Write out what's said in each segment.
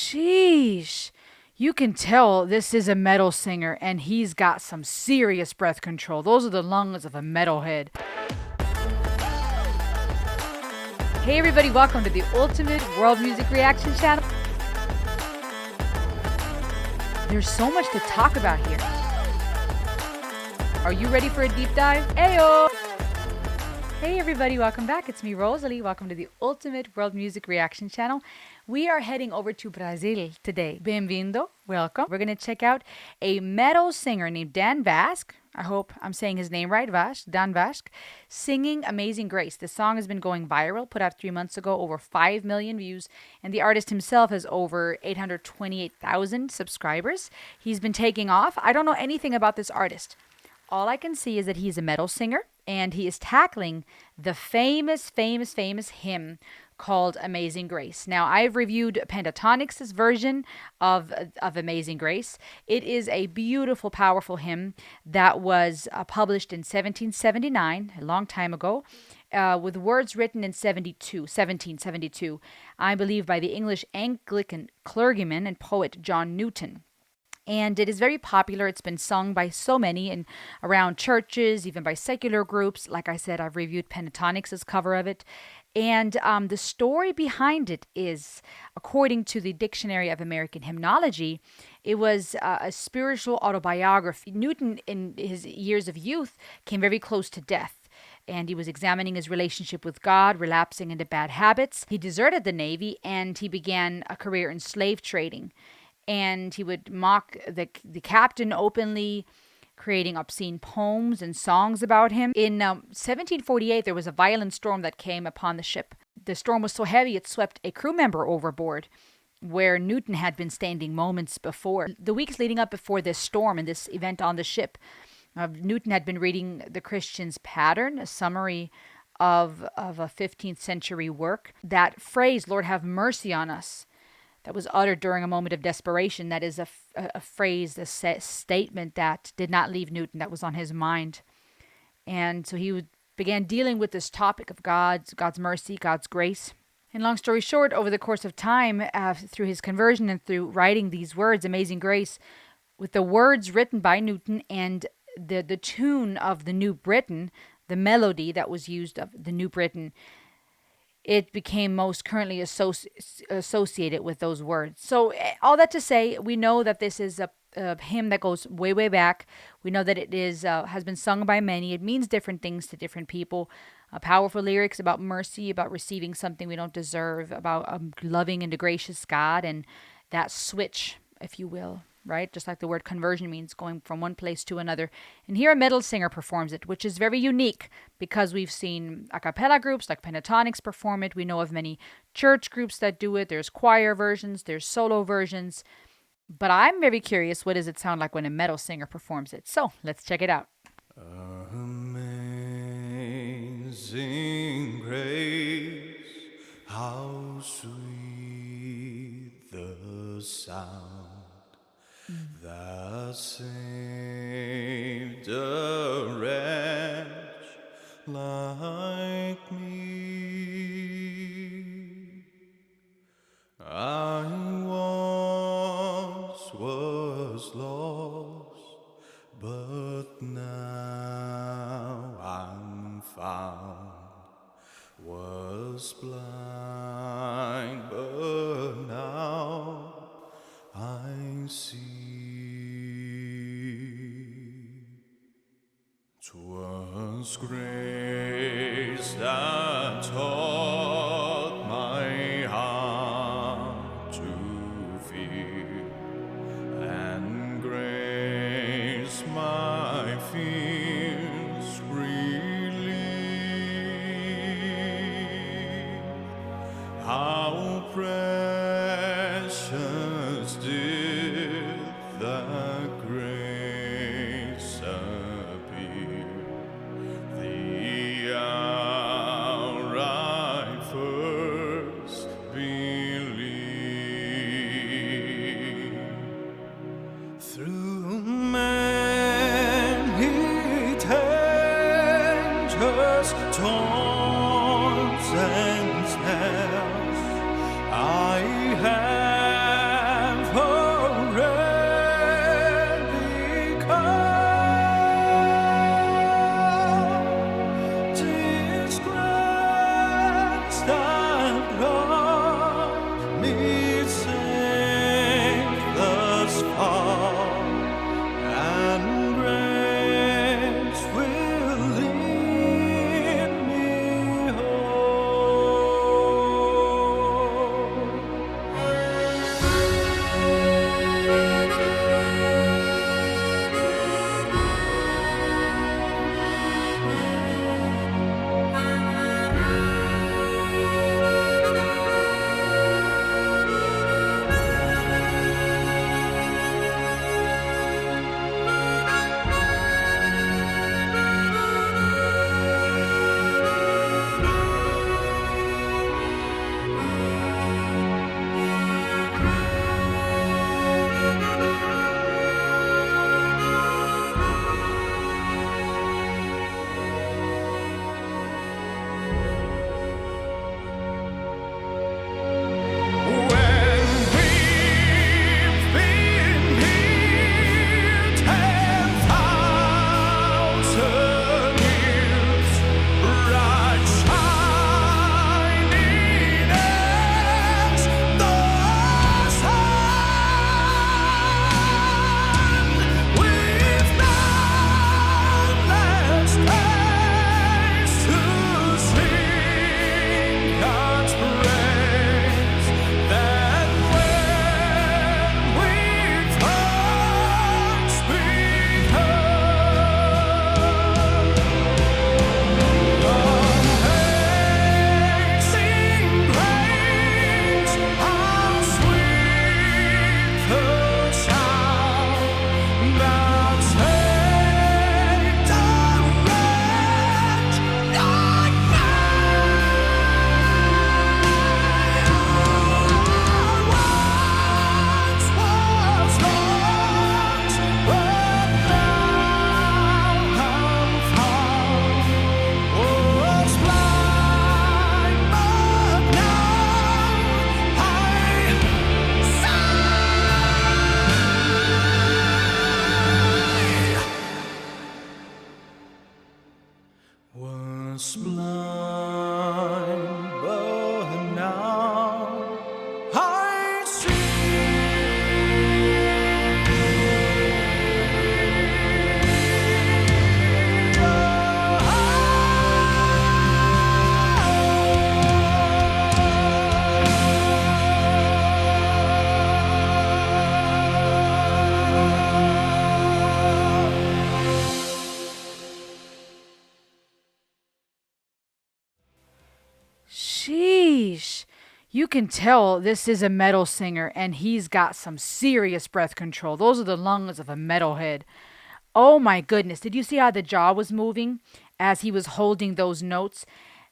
Sheesh. You can tell this is a metal singer and he's got some serious breath control. Those are the lungs of a metalhead. Hey everybody, welcome to the Ultimate World Music Reaction Channel. There's so much to talk about here. Are you ready for a deep dive? Ayo! Hey everybody, welcome back. It's me, Rosalie. Welcome to the Ultimate World Music Reaction Channel. We are heading over to Brazil today. Bem-vindo. Welcome. We're going to check out a metal singer named Dan Vasc. I hope I'm saying his name right, Dan Vasc, singing Amazing Grace. The song has been going viral, put out 3 months ago, over 5 million views, and the artist himself has over 828,000 subscribers. He's been taking off. I don't know anything about this artist. All I can see is that he's a metal singer, and he is tackling the famous hymn called Amazing Grace. Now, I've reviewed Pentatonix's version of Amazing Grace. It is a beautiful, powerful hymn that was published in 1779, a long time ago, with words written in 1772, I believe by the English Anglican clergyman and poet John Newton. And it is very popular. It's been sung by so many and around churches, even by secular groups. Like I said, I've reviewed Pentatonix's cover of it. And the story behind it is, according to the Dictionary of American Hymnology, it was a spiritual autobiography. Newton, in his years of youth, came very close to death. And he was examining his relationship with God, relapsing into bad habits. He deserted the Navy and he began a career in slave trading. And he would mock the captain openly, creating obscene poems and songs about him. In 1748, there was a violent storm that came upon the ship. The storm was so heavy it swept a crew member overboard, where Newton had been standing moments before. The weeks leading up before this storm and this event on the ship, Newton had been reading the Christian's PATRON, a summary of a 15th century work. That phrase, "Lord, have mercy on us," that was uttered during a moment of desperation. That is a phrase, a statement that did not leave Newton, that was on his mind. And so he began dealing with this topic of God's mercy, God's grace. And long story short, over the course of time, through his conversion and through writing these words, Amazing Grace, with the words written by Newton and the tune of the New Britain, the melody that was used of the New Britain, it became most currently associated with those words. So all that to say, we know that this is a hymn that goes way, way back. We know that it is has been sung by many. It means different things to different people. Powerful lyrics about mercy, about receiving something we don't deserve, about a loving and a gracious God, and that switch, if you will, right? Just like the word conversion means going from one place to another. And here a metal singer performs it, which is very unique because we've seen a cappella groups like Pentatonix perform it. We know of many church groups that do it. There's choir versions, there's solo versions. But I'm very curious, what does it sound like when a metal singer performs it? So let's check it out. Amazing grace, how sweet the sound that saved a wretch like me. I once was lost, but now I'm found. Was blind, but now I see. 'Twas grace that taught my heart to fear, and grace my fears relieved. How precious did that grace appear the hour me safe thus far, and grace will lead me was blind, but now I Sheesh. You can tell this is a metal singer and he's got some serious breath control. Those are the lungs of a metalhead. Oh my goodness. Did you see how the jaw was moving as he was holding those notes?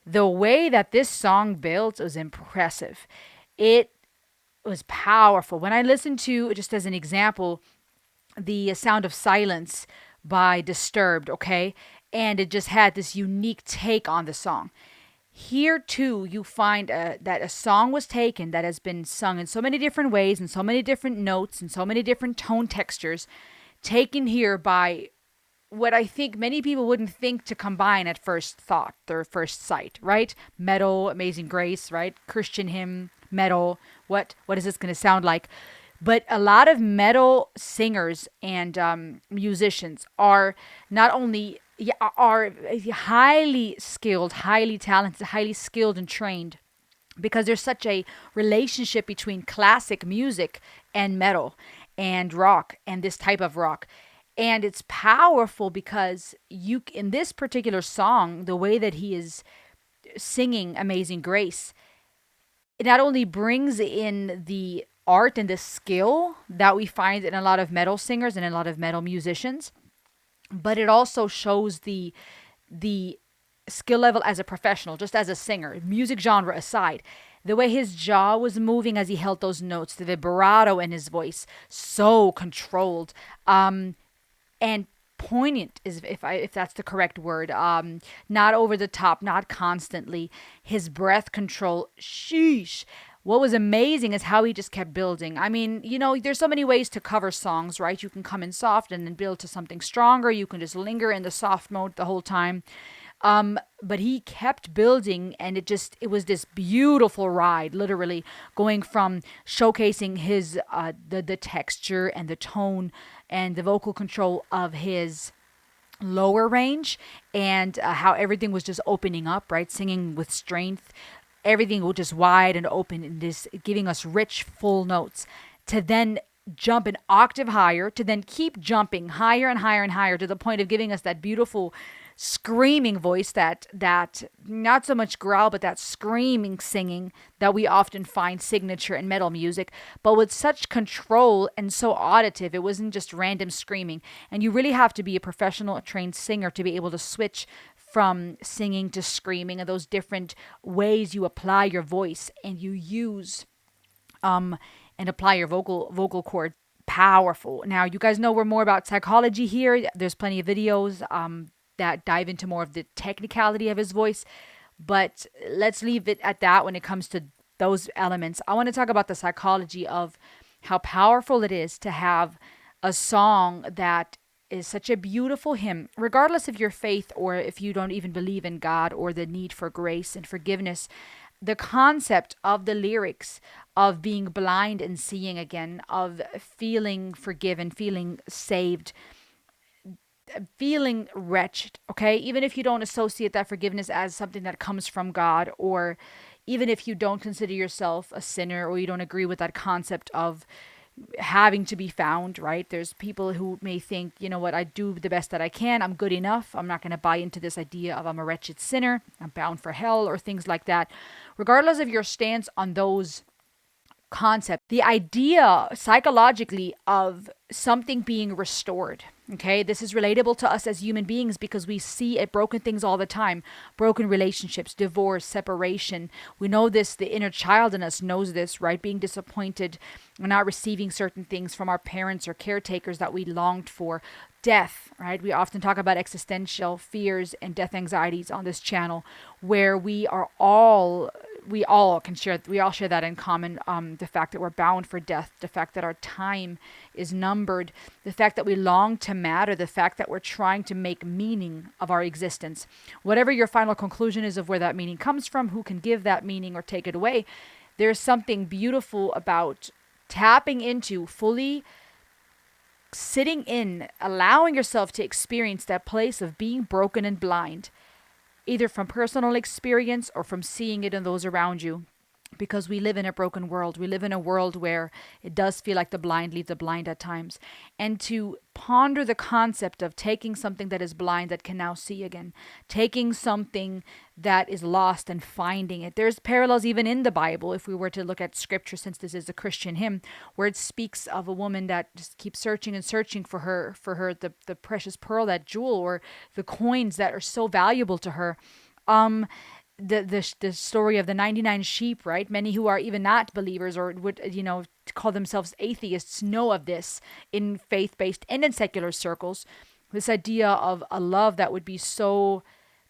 The way that this song builds was impressive. It was powerful. When I listened to, just as an example, the Sound of Silence by Disturbed, okay? And it just had this unique take on the song. Here too, you find that a song was taken that has been sung in so many different ways, and so many different notes, and so many different tone textures, taken here by what I think many people wouldn't think to combine at first thought or first sight, right? Metal, Amazing Grace, right? Christian hymn, metal. What is this going to sound like? But a lot of metal singers and musicians are not only are highly skilled, highly talented, highly skilled and trained, because there's such a relationship between classic music and metal and rock and this type of rock. And it's powerful because you, in this particular song, the way that he is singing Amazing Grace, it not only brings in the art and the skill that we find in a lot of metal singers and a lot of metal musicians, but it also shows the skill level as a professional, just as a singer, music genre aside. The way his jaw was moving as he held those notes, the vibrato in his voice, so controlled, and poignant, is if that's the correct word. Not over the top, not constantly. His breath control, sheesh. What was amazing is how he just kept building. I mean, there's so many ways to cover songs, right? You can come in soft and then build to something stronger. You can just linger in the soft mode the whole time. But he kept building, and it was this beautiful ride, literally going from showcasing his the texture and the tone and the vocal control of his lower range, and how everything was just opening up, right? Singing with strength, everything was just wide and open, and just giving us rich, full notes. To then jump an octave higher, to then keep jumping higher and higher and higher to the point of giving us that beautiful screaming voice, that not so much growl but that screaming singing that we often find signature in metal music, but with such control and so auditive. It wasn't just random screaming, and you really have to be a professional, trained singer to be able to switch from singing to screaming, and those different ways you apply your voice and you use and apply your vocal cord. Powerful. Now, you guys know we're more about psychology here. There's plenty of videos that dive into more of the technicality of his voice, but let's leave it at that when it comes to those elements. I want to talk about the psychology of how powerful it is to have a song that is such a beautiful hymn, regardless of your faith or if you don't even believe in God or the need for grace and forgiveness. The concept of the lyrics, of being blind and seeing again, of feeling forgiven, feeling saved, feeling wretched, okay? Even if you don't associate that forgiveness as something that comes from God, or even if you don't consider yourself a sinner, or you don't agree with that concept of having to be found, right? There's people who may think, you know what, I do the best that I can. I'm good enough. I'm not going to buy into this idea of I'm a wretched sinner. I'm bound for hell or things like that. Regardless of your stance on those concepts, the idea psychologically of something being restored. Okay, this is relatable to us as human beings because we see it, broken things all the time, broken relationships, divorce, separation. We know this, the inner child in us knows this, right? Being disappointed, not receiving certain things from our parents or caretakers that we longed for. Death, right? We often talk about existential fears and death anxieties on this channel, where we all share that in common. The fact that we're bound for death, the fact that our time is numbered, the fact that we long to matter, the fact that we're trying to make meaning of our existence. Whatever your final conclusion is of where that meaning comes from, who can give that meaning or take it away, there's something beautiful about tapping into, fully sitting in, allowing yourself to experience that place of being broken and blind, either from personal experience or from seeing it in those around you. Because we live in a broken world. We live in a world where it does feel like the blind lead the blind at times. And to ponder the concept of taking something that is blind that can now see again, taking something that is lost and finding it. There's parallels even in the Bible, if we were to look at scripture, since this is a Christian hymn, where it speaks of a woman that just keeps searching and searching for the precious pearl, that jewel, or the coins that are so valuable to her. The story of the 99 sheep, right? Many who are even not believers or would, call themselves atheists know of this in faith-based and in secular circles. This idea of a love that would be so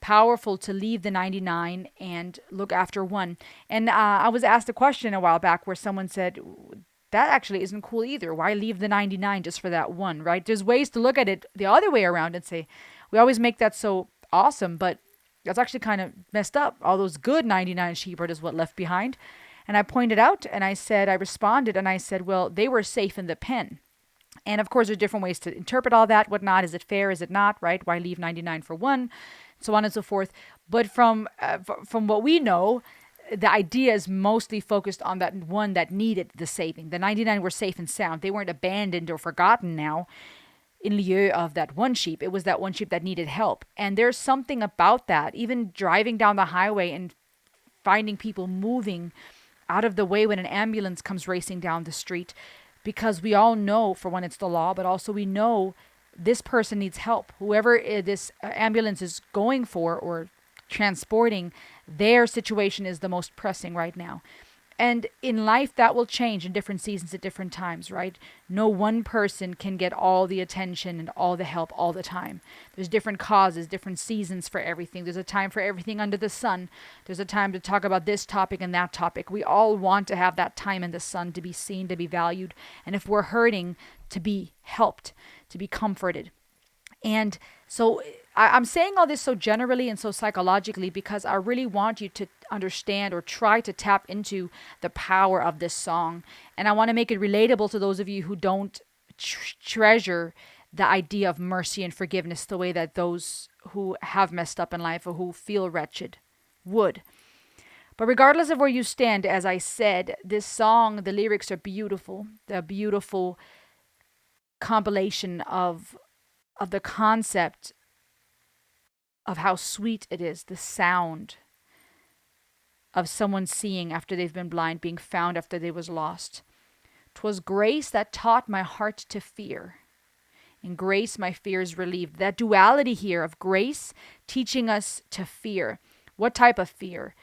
powerful to leave the 99 and look after one. And I was asked a question a while back where someone said, that actually isn't cool either. Why leave the 99 just for that one, right? There's ways to look at it the other way around and say, we always make that so awesome, but that's actually kind of messed up. All those good 99 sheep are just what left behind. And I pointed out and I responded and I said, well, they were safe in the pen. And of course, there's different ways to interpret all that, whatnot. Is it fair? Is it not? Right? Why leave 99 for one? So on and so forth. But from what we know, the idea is mostly focused on that one that needed the saving. The 99 were safe and sound. They weren't abandoned or forgotten now in lieu of that one sheep. It was that one sheep that needed help. And there's something about that, even driving down the highway and finding people moving out of the way when an ambulance comes racing down the street, because we all know, for one, it's the law, but also we know this person needs help. Whoever this ambulance is going for or transporting, their situation is the most pressing right now. And in life, that will change in different seasons at different times, right? No one person can get all the attention and all the help all the time. There's different causes, different seasons for everything. There's a time for everything under the sun. There's a time to talk about this topic and that topic. We all want to have that time in the sun, to be seen, to be valued. And if we're hurting, to be helped, to be comforted. And so I'm saying all this so generally and so psychologically because I really want you to understand or try to tap into the power of this song. And I want to make it relatable to those of you who don't treasure the idea of mercy and forgiveness the way that those who have messed up in life or who feel wretched would. But regardless of where you stand, as I said, this song, the lyrics are beautiful. They're a beautiful compilation of the concept of how sweet it is, the sound of someone seeing after they've been blind, being found after they was lost. 'Twas grace that taught my heart to fear. In grace my fears relieved. That duality here of grace teaching us to fear. What type of fear?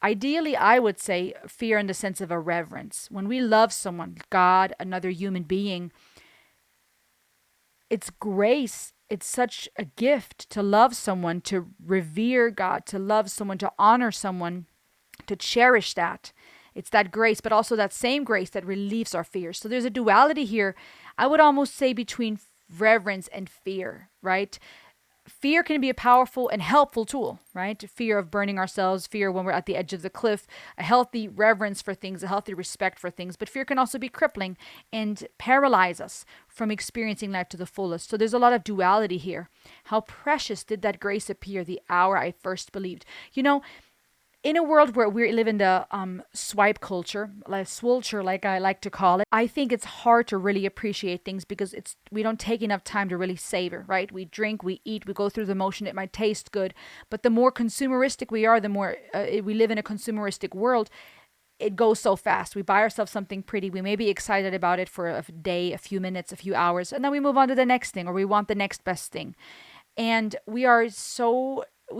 Ideally, I would say fear in the sense of a reverence. When we love someone, God, another human being, it's grace. It's such a gift to love someone, to revere God, to love someone, to honor someone, to cherish that. It's that grace, but also that same grace that relieves our fears. So there's a duality here, I would almost say, between reverence and fear, right? Fear can be a powerful and helpful tool, right? Fear of burning ourselves, fear when we're at the edge of the cliff, a healthy reverence for things, a healthy respect for things. But fear can also be crippling and paralyze us from experiencing life to the fullest. So there's a lot of duality here. How precious did that grace appear the hour I first believed. You know, in a world where we live in the swipe culture, like swulture, like I like to call it, I think it's hard to really appreciate things because we don't take enough time to really savor, right? We drink, we eat, we go through the motion. It might taste good, but the more consumeristic we are, the more we live in a consumeristic world. It goes so fast. We buy ourselves something pretty. We may be excited about it for a day, a few minutes, a few hours, and then we move on to the next thing, or we want the next best thing. And we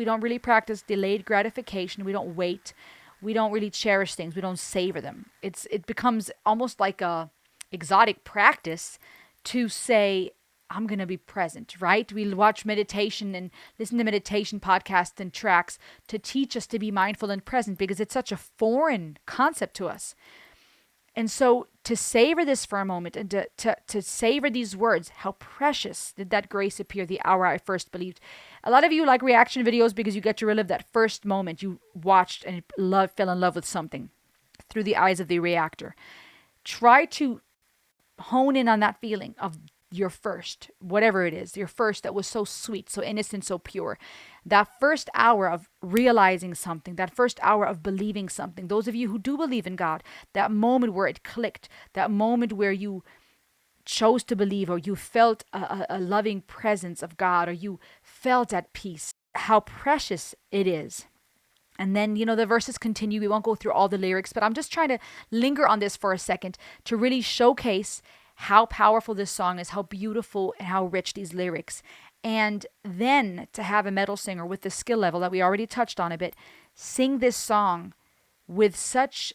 don't really practice delayed gratification. We don't wait. We don't really cherish things. We don't savor them. It becomes almost like a exotic practice to say, I'm going to be present, right? We watch meditation and listen to meditation podcasts and tracks to teach us to be mindful and present because it's such a foreign concept to us. And so to savor this for a moment and to savor these words, how precious did that grace appear the hour I first believed. A lot of you like reaction videos because you get to relive that first moment you watched and fell in love with something through the eyes of the reactor. Try to hone in on that feeling of your first, whatever it is, your first that was so sweet, so innocent, so pure. That first hour of realizing something, that first hour of believing something. Those of you who do believe in God, that moment where it clicked, that moment where you chose to believe or you felt a loving presence of God or you felt at peace, how precious it is. And then, the verses continue. We won't go through all the lyrics, but I'm just trying to linger on this for a second to really showcase how powerful this song is, how beautiful and how rich these lyrics. And then to have a metal singer with the skill level that we already touched on a bit, sing this song with such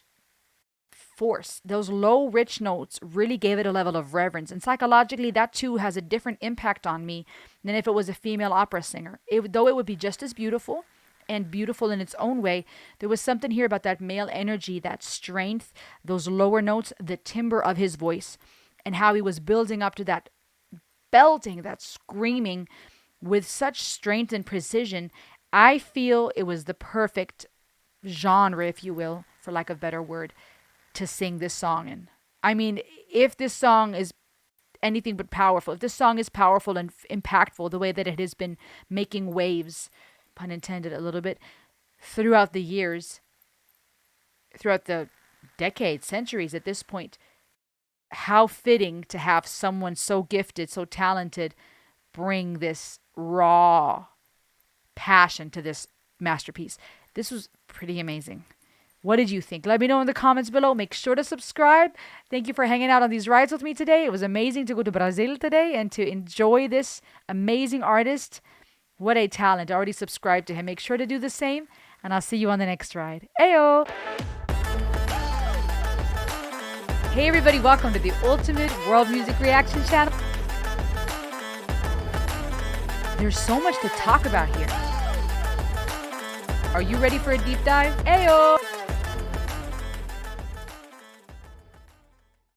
force. Those low, rich notes really gave it a level of reverence. And psychologically, that too has a different impact on me than if it was a female opera singer. Though it would be just as beautiful and beautiful in its own way, there was something here about that male energy, that strength, those lower notes, the timbre of his voice, and how he was building up to that belting, that screaming with such strength and precision. I feel it was the perfect genre, if you will, for lack of a better word, to sing this song in. I mean, if this song is anything but powerful, if this song is powerful and impactful the way that it has been making waves, pun intended a little bit, throughout the years, throughout the decades, centuries at this point, how fitting to have someone so gifted, so talented, bring this raw passion to this masterpiece. This was pretty amazing. What did you think? Let me know in the comments below. Make sure to subscribe. Thank you for hanging out on these rides with me today. It was amazing to go to Brazil today and to enjoy this amazing artist. What a talent. I already subscribed to him. Make sure to do the same, and I'll see you on the next ride. Ayo! Hey everybody, welcome to the Ultimate World Music Reaction Channel. There's so much to talk about here. Are you ready for a deep dive? Ayo!